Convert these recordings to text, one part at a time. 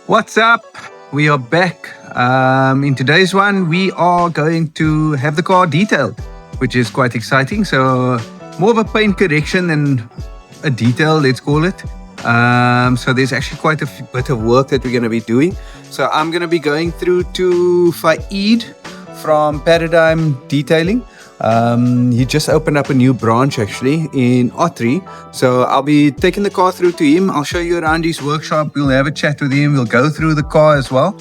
What's up? We are back. In today's one, we are going to have the car detailed, which is quite exciting. So, more of a paint correction than a detail, let's call it. So, there's actually quite a bit of work that we're going to be doing. So, I'm going to be going through to Faid from Paradigm Detailing. He just opened up a new branch actually in Ottery. So I'll be taking the car through to him. I'll show you around his workshop. We'll have a chat with him. We'll go through the car as well,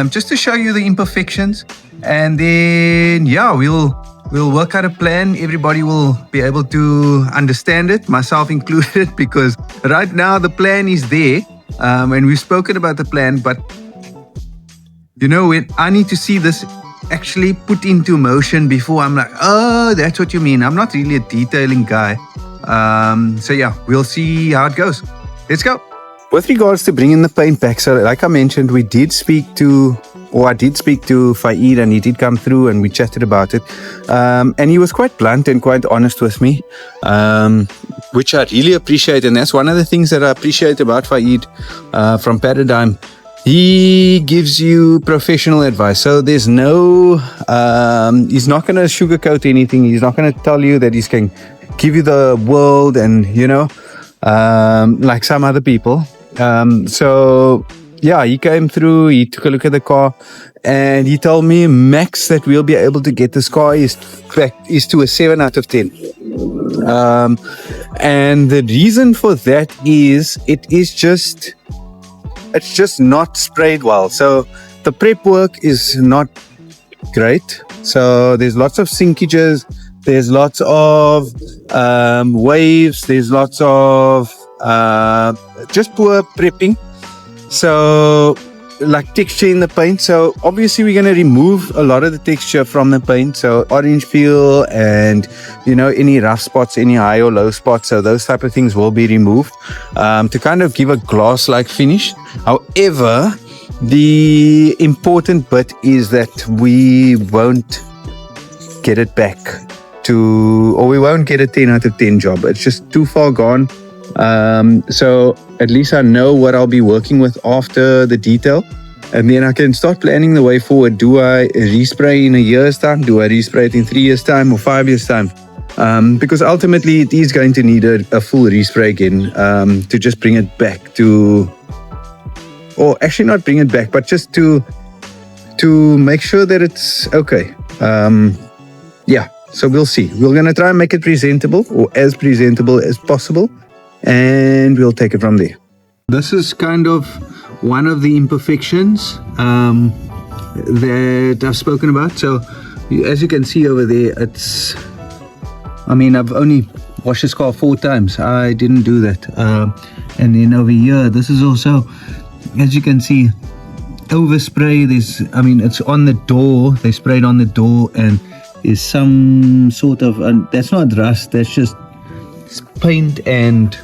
just to show you the imperfections. And then, yeah, we'll work out a plan. Everybody will be able to understand it, myself included, because right now the plan is there. And we've spoken about the plan, but you know, when I need to see this actually put into motion before I'm like, oh, that's what you mean. I'm not really a detailing guy. So yeah, we'll see how it goes. Let's go. With regards to bringing the paint back, so like I mentioned, I did speak to Faid, and he did come through and we chatted about it. And he was quite blunt and quite honest with me, which I really appreciate. And that's one of the things that I appreciate about Faid from Paradigm. He gives you professional advice. So there's no, he's not going to sugarcoat anything. He's not going to tell you that he's going to give you the world and, you know, like some other people. So yeah, he came through, he took a look at the car and he told me max that we'll be able to get this car is to a 7 out of 10. And the reason for that is it's just not sprayed well. So the prep work is not great. So there's lots of sinkages, there's lots of waves, there's lots of just poor prepping. So like texture in the paint. So obviously we're going to remove a lot of the texture from the paint. So orange peel and, you know, any rough spots, any high or low spots. So those type of things will be removed to kind of give a gloss-like finish. However, the important bit is that we won't get it back or we won't get a 10 out of 10 job. It's just too far gone. So at least I know what I'll be working with after the detail, and then I can start planning the way forward. Do I respray in a year's time? Do I respray it in 3 years' time or 5 years' time? Because ultimately it is going to need a full respray again to just bring it back to, or actually not bring it back, but just to make sure that it's okay. Yeah, so we'll see. We're going to try and make it presentable, or as presentable as possible, and we'll take it from there. This is kind of one of the imperfections that I've spoken about. So as you can see over there, I've only washed this car 4 times. I didn't do that. And then over here, this is also, as you can see, overspray. It's on the door. They sprayed on the door, and there's some sort of, that's not rust, that's just paint and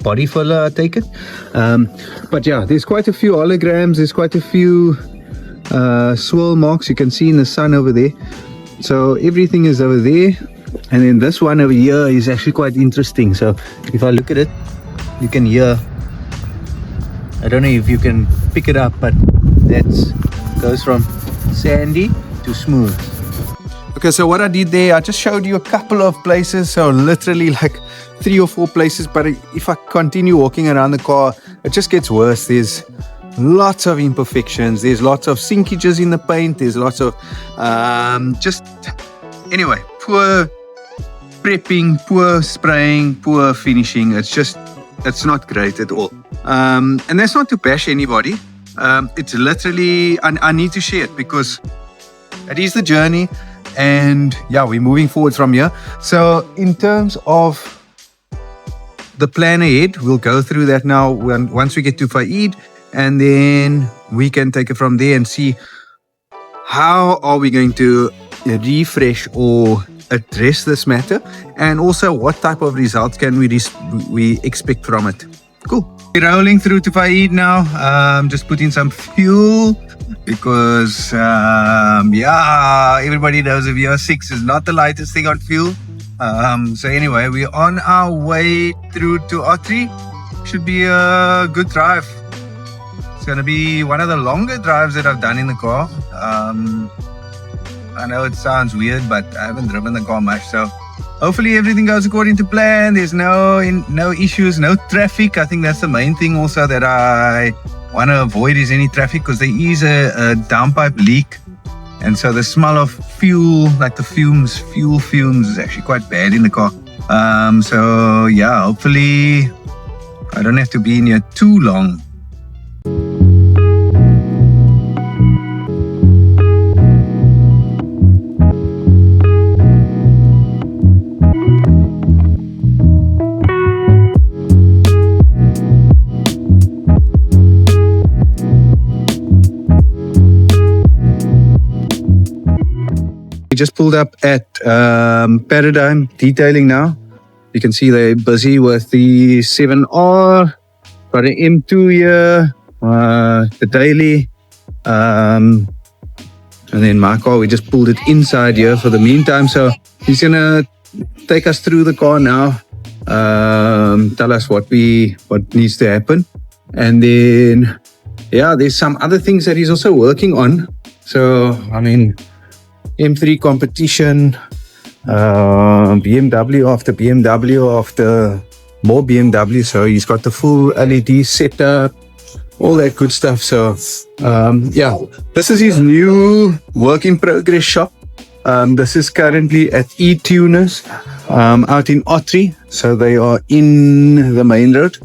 body filler, I take it. But yeah, there's quite a few holograms, there's quite a few swirl marks you can see in the sun over there. So everything is over there. And then this one over here is actually quite interesting. So if I look at it, you can hear, I don't know if you can pick it up, but that goes from sandy to smooth. Okay, so what I did there, I just showed you a couple of places, so literally like 3 or 4 places, but if I continue walking around the car, it just gets worse. There's lots of imperfections, there's lots of sinkages in the paint, there's lots of anyway, poor prepping, poor spraying, poor finishing. It's not great at all. And that's not to bash anybody. It's literally, I need to share it because it is the journey. And yeah, we're moving forward from here. So in terms of the plan ahead, we'll go through that now once we get to Faid, and then we can take it from there and see how are we going to refresh or address this matter, and also what type of results can we expect from it. Cool. We're rolling through to Faid now. Just putting some fuel because everybody knows a VR6 is not the lightest thing on fuel. So anyway, we're on our way through to Ottery. Should be a good drive. going to be one of the longer drives that I've done in the car. I know it sounds weird, but I haven't driven the car much, so hopefully everything goes according to plan. There's no issues, no traffic. I think that's the main thing also that I want to avoid is any traffic, because there is a downpipe leak, and so the smell of fuel, like the fuel fumes, is actually quite bad in the car. So yeah, hopefully I don't have to be in here too long. We just pulled up at Paradigm Detailing now. You can see they're busy with the 7R, got an M2 here, the daily, and then my car, we just pulled it inside here for the meantime. So he's gonna take us through the car now, tell us what needs to happen, and then yeah, there's some other things that he's also working on. So I mean, M3 competition, BMW after more BMW. So he's got the full LED setup, all that good stuff. So yeah, this is his new work in progress shop. This is currently at E-Tuners out in Ottery. So they are in the main road.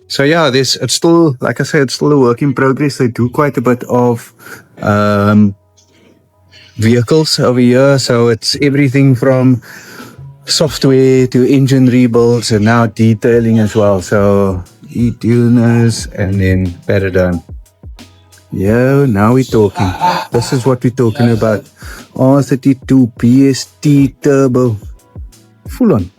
So yeah, it's still, like I said, it's still a work in progress. They do quite a bit of vehicles over here, so it's everything from software to engine rebuilds and now detailing as well. So E-Tuners and then Paradigm. Yeah, now we're talking. This is what we're talking about. R32 PST turbo, full on.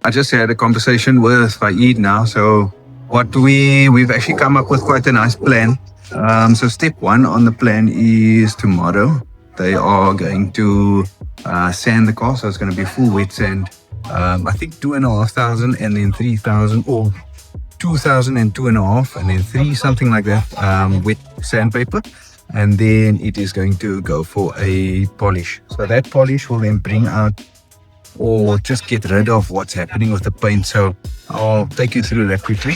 I just had a conversation with Faid now. So what we've actually come up with quite a nice plan. So step one on the plan is tomorrow they are going to sand the car. So it's going to be full wet sand. I think 2,500 and then 3,000, or 2,000 and 2.5 and then 3, something like that, wet sandpaper. And then it is going to go for a polish. So that polish will then bring out or just get rid of what's happening with the paint. So I'll take you through that quickly.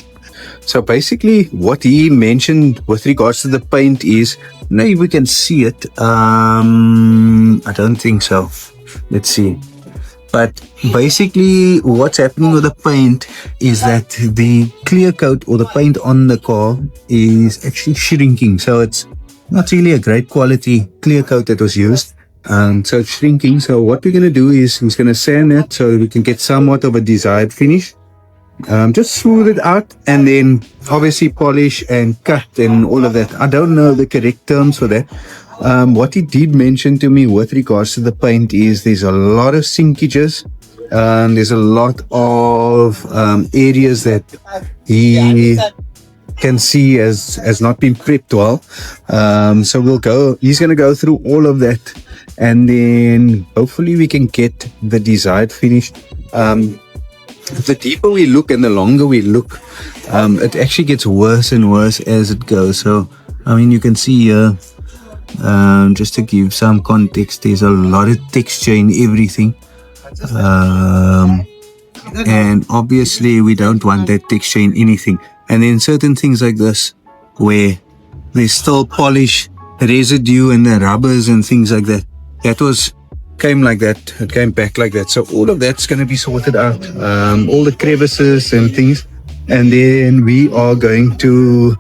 So basically what he mentioned with regards to the paint is, maybe we can see it. I don't think so. Let's see. But basically what's happening with the paint is that the clear coat or the paint on the car is actually shrinking. So it's not really a great quality clear coat that was used. So it's shrinking. So what we're going to do is he's going to sand it so we can get somewhat of a desired finish. Just smooth it out and then obviously polish and cut and all of that. I don't know the correct terms for that. What he did mention to me with regards to the paint is there's a lot of sinkages. There's a lot of areas that he can see has not been prepped well. So he's going to go through all of that, and then hopefully we can get the desired finish. The deeper we look and the longer we look, it actually gets worse and worse as it goes. So I mean, you can see here, just to give some context, there's a lot of texture in everything, and obviously we don't want that texture in anything. And then certain things like this, where there's still polish residue and the rubbers and things like that, came like that, it came back like that. So all of that's going to be sorted out, all the crevices and things. And then we are going to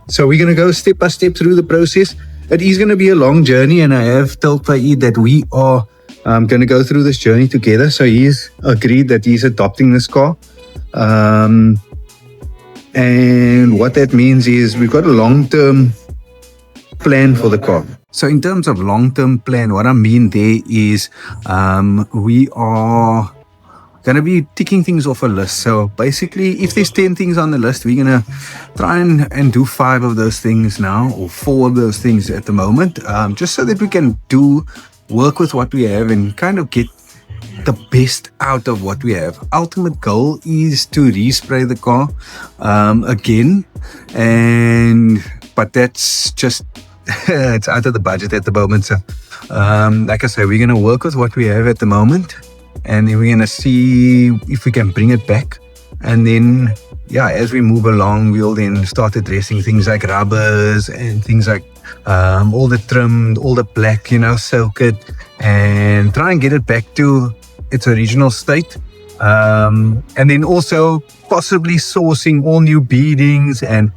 so we're going to go step by step through the process. It is going to be a long journey, and I have told Faid that we are going to go through this journey together. So he's agreed that he's adopting this car. And what that means is we've got a long-term plan for the car. So in terms of long-term plan, what I mean there is we are going to be ticking things off a list. So basically, if there's 10 things on the list, we're going to try and do 5 of those things now, or 4 of those things at the moment, just so that we can work with what we have and kind of get the best out of what we have. Ultimate goal is to respray the car again, but that's just it's out of the budget at the moment. So like I say, we're going to work with what we have at the moment, and then we're going to see if we can bring it back. And then as we move along, we'll then start addressing things like rubbers and things like all the trim, all the black, soak it and try and get it back to its original state. And then also possibly sourcing all new beadings and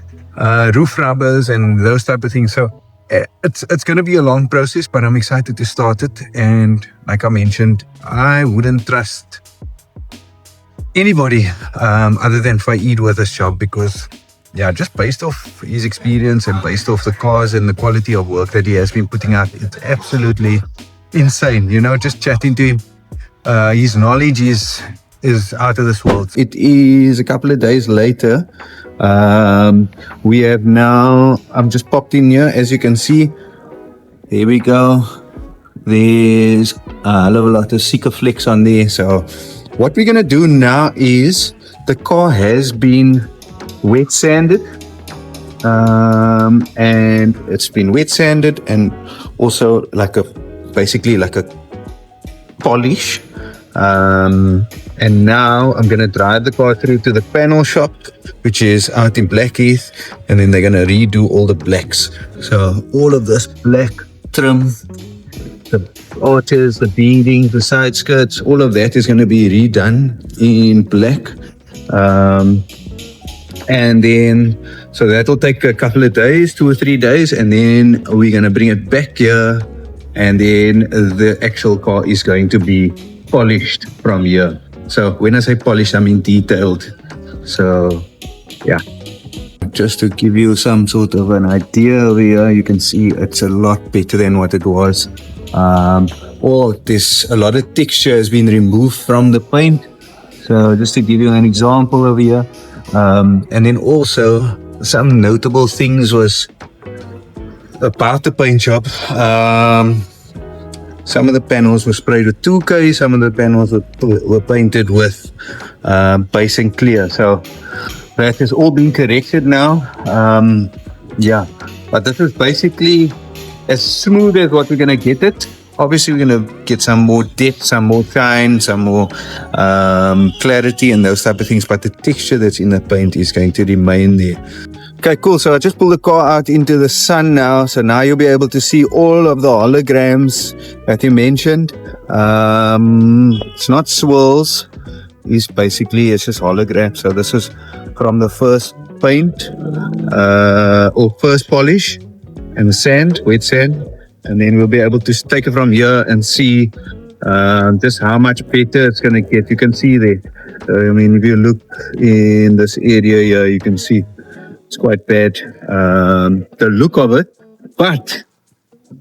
roof rubbers and those type of things. So it's going to be a long process, but I'm excited to start it. And like I mentioned, I wouldn't trust anybody other than Faid with this job, because just based off his experience and based off the cars and the quality of work that he has been putting out, it's absolutely insane. Just chatting to him, his knowledge is out of this world. It is a couple of days later. We have now, I've just popped in here, as you can see. There we go. There's a lot of Sikaflex on there. So what we're going to do now is, the car has been wet sanded, and it's been wet sanded and also basically like a polish. And now I'm going to drive the car through to the panel shop, which is out in Blackheath, and then they're going to redo all the blacks. So all of this black trim, the arches, the beading, the side skirts, all of that is going to be redone in black. And then, so that will take a couple of days, 2 or 3 days, and then we're going to bring it back here, and then the actual car is going to be polished from here. So when I say polished, I mean detailed. So just to give you some sort of an idea over here, you can see it's a lot better than what it was. There's a lot of texture has been removed from the paint. So just to give you an example over here, and then also some notable things was about the paint job. Some of the panels were sprayed with 2K, some of the panels were painted with base and clear. So that has all been corrected now. But this is basically as smooth as what we're going to get it. Obviously, we're going to get some more depth, some more shine, some more clarity and those type of things. But the texture that's in the paint is going to remain there. Okay, cool. So I just pulled the car out into the sun now. So now you'll be able to see all of the holograms that you mentioned. It's not swirls. It's just holograms. So this is from the first paint or first polish and the sand, wet sand. And then we'll be able to take it from here and see just how much better it's going to get. You can see there. If you look in this area here, you can see it's quite bad, the look of it. But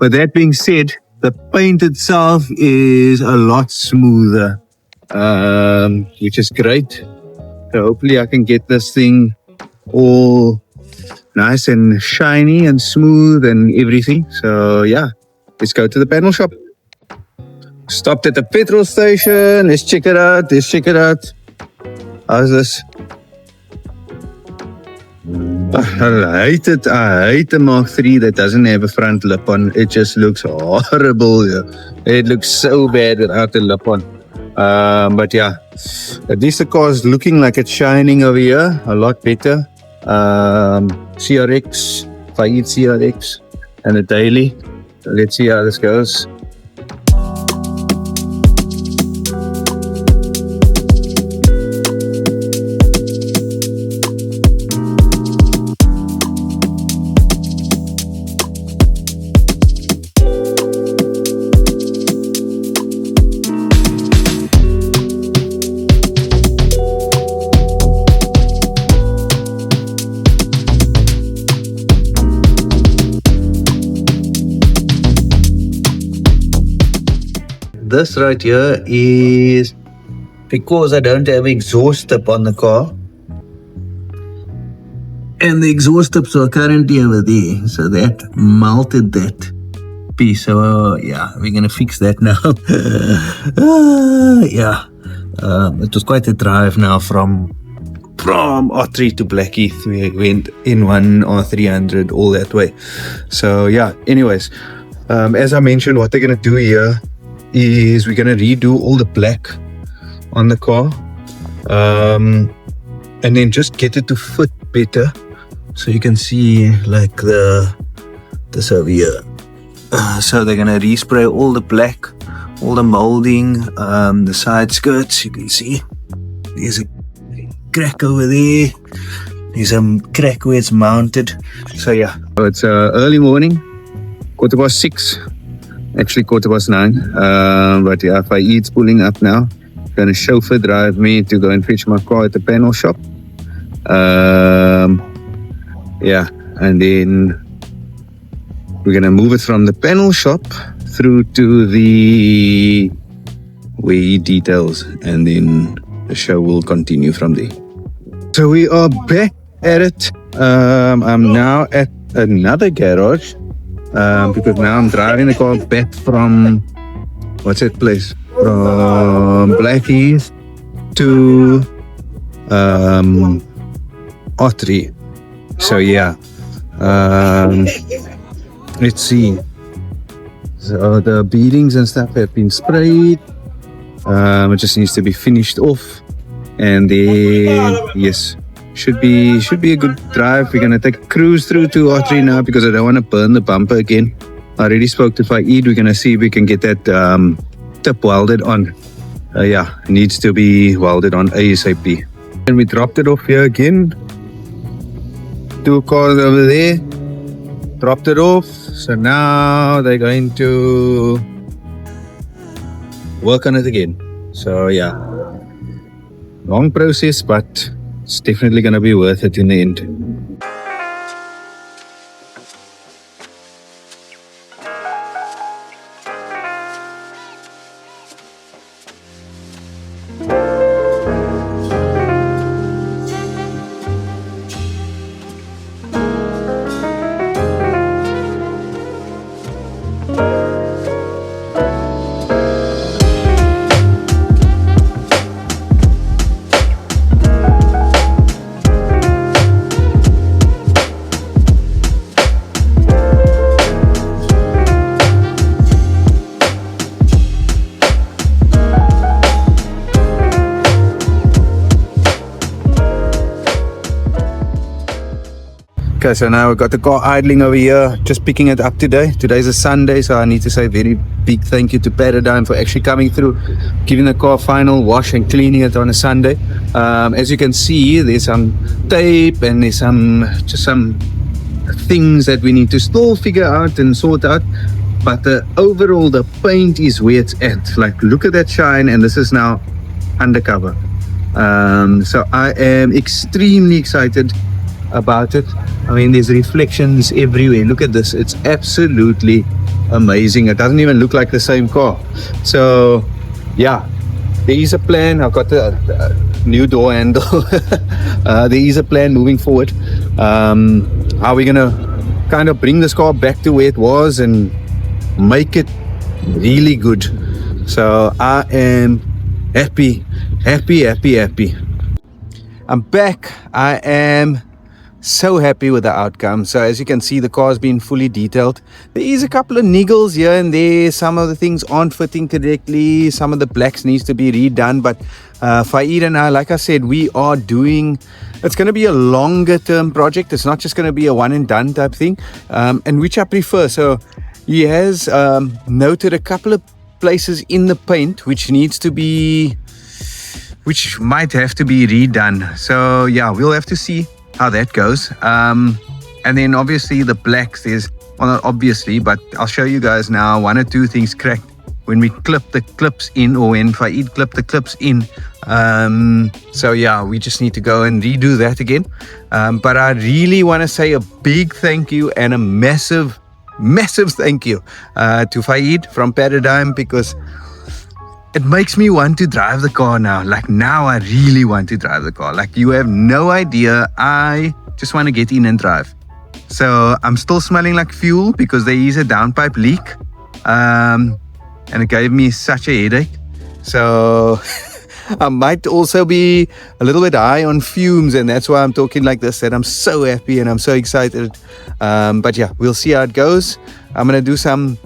with that being said, the paint itself is a lot smoother, which is great. So hopefully I can get this thing all nice and shiny and smooth and everything. So let's go to the panel shop. Stopped at the petrol station. Let's check it out. How's this? I hate it. I hate the Mark III that doesn't have a front lip on. It just looks horrible. It looks so bad without the lip on. But at least the car is looking like it's shining over here a lot better. CRX, Faid CRX, and a daily. So let's see how this goes. this right here is because I don't have exhaust tip on the car. And the exhaust tips are currently over there. So that melted that piece. So yeah, we're going to fix that now. Yeah. It was quite a drive now from R3 to Blackheath. We went in one R300 all that way. So yeah, anyways, as I mentioned, what they're going to do here is we're going to redo all the black on the car, and then just get it to fit better. So you can see like this over here. So they're going to respray all the black, all the molding, the side skirts. You can see there's a crack over there. There's a crack where it's mounted. So yeah, so it's early morning, 6:15, actually 9:15. But yeah, Faid's pulling up now. Gonna chauffeur drive me to go and fetch my car at the panel shop. Yeah, and then we're gonna move it from the panel shop through to the way details, and then the show will continue from there. So we are back at it. I'm now at another garage, because now I'm driving the car back from, what's that place? From Blackheath to R3. So yeah, let's see. So the beadings and stuff have been sprayed. It just needs to be finished off, and then yes, should be a good drive. We're gonna take a cruise through to R3 now because I don't want to burn the bumper again. I already spoke to Faid. We're gonna see if we can get that tip welded on. Yeah, it needs to be welded on ASAP. And we dropped it off here again. 2 cars over there. Dropped it off. So now they're going to work on it again. So yeah, long process, but it's definitely going to be worth it in the end. Okay, so now we've got the car idling over here, just picking it up today. Today's a Sunday, so I need to say a very big thank you to Paradigm for actually coming through, giving the car a final wash and cleaning it on a Sunday. As you can see, there's some tape and there's just some things that we need to still figure out and sort out. But overall, the paint is where it's at. Like, look at that shine, and this is now undercover. So I am extremely excited about it. I mean, there's reflections everywhere. Look at this, it's absolutely amazing. It doesn't even look like the same car. So yeah, there is a plan. I've got the new door handle. There is a plan moving forward, how we're gonna kind of bring this car back to where it was and make it really good. So I am happy. I'm back. I am so happy with the outcome. So as you can see, the car's been fully detailed. There is a couple of niggles here and there. Some of the things aren't fitting correctly. Some of the blacks needs to be redone. But Faid and I, like I said, we are doing, it's going to be a longer term project. It's not just going to be a one and done type thing, and which I prefer. So he has noted a couple of places in the paint which might have to be redone. So yeah, we'll have to see how that goes. And then obviously the blacks, well, not obviously, but I'll show you guys now, 1 or 2 things cracked when we clip the clips in, or when Faid clipped the clips in. So yeah, we just need to go and redo that again. But I really want to say a big thank you and a massive thank you to Faid from Paradigm, because it makes me want to drive the car now. Like now I really want to drive the car. Like you have no idea. I just want to get in and drive. So I'm still smelling like fuel because there is a downpipe leak. And it gave me such a headache. So I might also be a little bit high on fumes, and that's why I'm talking like this, that I'm so happy and I'm so excited. But yeah, we'll see how it goes. I'm going to do some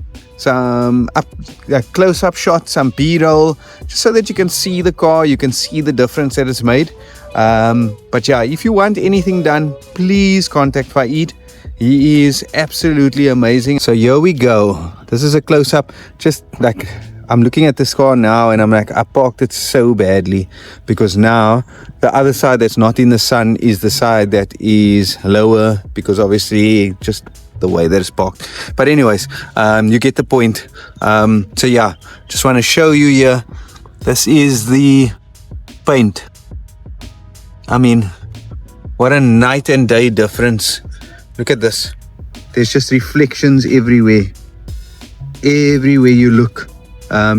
close-up shots, some B-roll, just so that you can see the car, you can see the difference that it's made. But yeah, if you want anything done, please contact Faid. He is absolutely amazing. So here we go. This is a close-up. Just like I'm looking at this car now and I'm like, I parked it so badly, because now the other side that's not in the sun is the side that is lower, because obviously just the way that it's parked. But anyways, you get the point. So yeah, just want to show you here. This is the paint. I mean, what a night and day difference. Look at this. There's just reflections everywhere. Everywhere you look.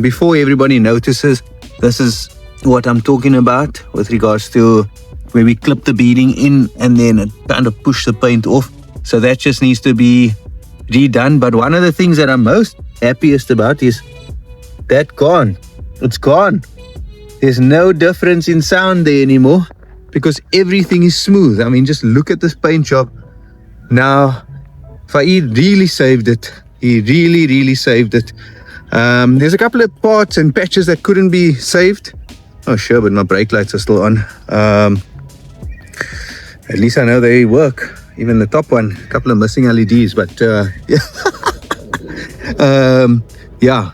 Before everybody notices, this is what I'm talking about with regards to where we clip the beading in and then it kind of push the paint off. So that just needs to be redone. But one of the things that I'm most happiest about is that gone. It's gone. There's no difference in sound there anymore because everything is smooth. I mean, just look at this paint job. Now, Faid really saved it. He really saved it. There's a couple of parts and patches that couldn't be saved. Oh sure, but my brake lights are still on. At least I know they work. Even the top one, a couple of missing LEDs, but yeah,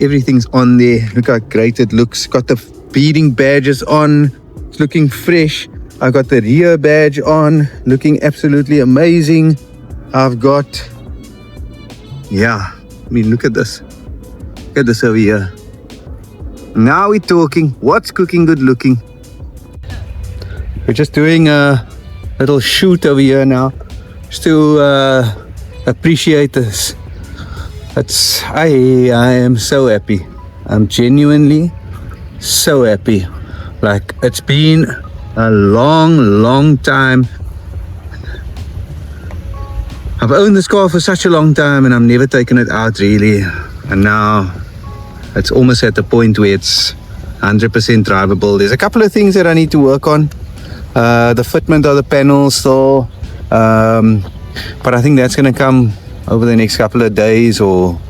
everything's on there. Look how great it looks. Got the beading badges on. It's looking fresh. I got the rear badge on, looking absolutely amazing. I've got, yeah, I mean, look at this. Look at this over here. Now we're talking. What's cooking good looking? We're just doing a little shoot over here now, just to appreciate this. I am so happy. I'm genuinely so happy. Like, it's been a long time. I've owned this car for such a long time and I've never taken it out really, and now it's almost at the point where it's 100% drivable. There's a couple of things that I need to work on, the fitment of the panels still, but I think that's going to come over the next couple of days, or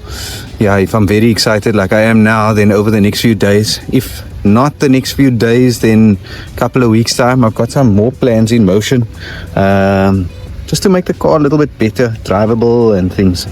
yeah, if I'm very excited like I am now, then over the next few days. If not the next few days, then a couple of weeks time. I've got some more plans in motion, just to make the car a little bit better, drivable and things.